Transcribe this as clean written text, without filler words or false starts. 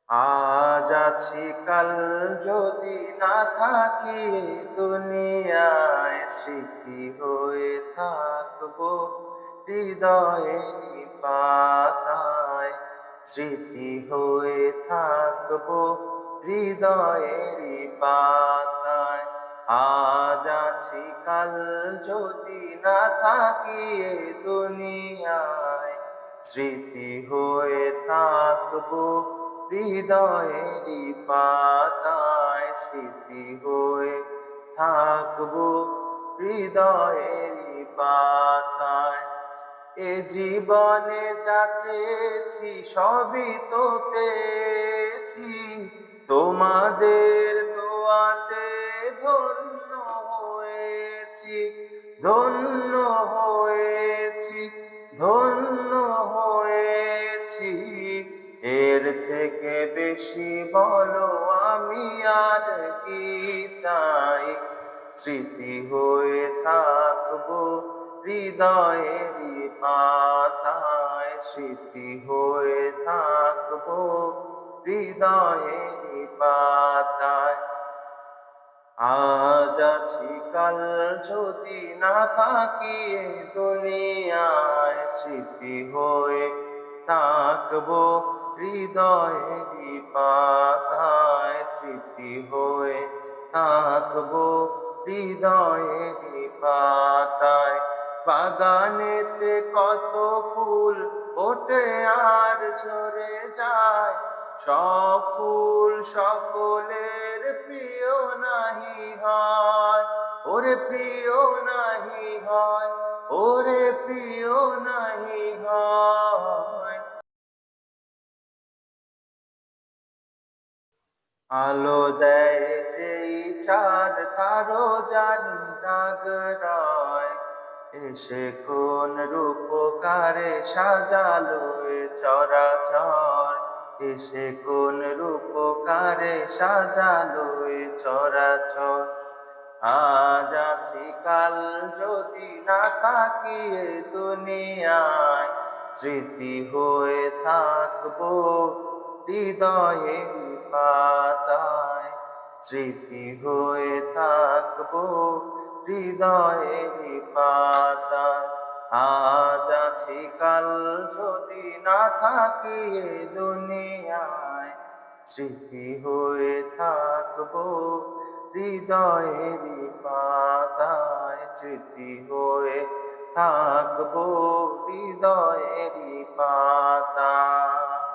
আজ আছি কাল যদি না থাকি দুনিয়ায়, স্মৃতি হয়ে থাকবো হৃদয়েরই পাতায়। স্মৃতি হয়ে থাকবো হৃদয়েরই পাতায়। আজ আছি কাল যদি না থাকি দুনিয়ায়, স্মৃতি হয়ে থাকবো হৃদয়েরই পাতায়। স্মৃতি হয়ে থাকবো হৃদয়েরই পাতায়। এ জীবনে যা চেয়েছি সবই তো পেয়েছি, তোমাদের দোয়াতে ধন্য হয়েছি। ধন্য হয়েছি, ধন্য হয়েছি। এর থেকে বেশি বলো আমি আর কি চাই। স্মৃতি হয়ে থাকবো হৃদয়েরই পাতায়। স্মৃতি হয়ে থাকবো হৃদয়েরই পাতায়। আজ আছি কাল যদি না থাকি এ দুনিয়ায়, স্মৃতি হয়ে থাকবো হৃদয়েরই পাতায়। স্মৃতি হয়ে থাকবো হৃদয়েরই পাতায়। বাগানেতে কত ফুল ফোটে আর ঝরে যায়, সব ফুল সকলের প্রিয় নাহি হয়। ওরে প্রিয় নাহি হয়, ওরে প্রিয় নাহি হয়। আলো দেয় যেই চাঁদ তারও জানি দাগ রয়, এসে কোন রূপকারে সাজালো এ চরাচর। এসে কোন রূপকারে সাজালো এ চরাচর। আজ আছি কাল যদি না থাকি এ দুনিয়ায়, স্মৃতি হয়ে থাকবো হৃদয়েরই পাতায়। স্মৃতি হয়ে থাকবো হৃদয়েরই পাতায়। আজ আছি কাল যদি না থাকি এ দুনিয়ায়, স্মৃতি হয়ে থাকবো হৃদয়েরই পাতায়। স্মৃতি হয়ে থাকবো হৃদয়েরই পাতায়।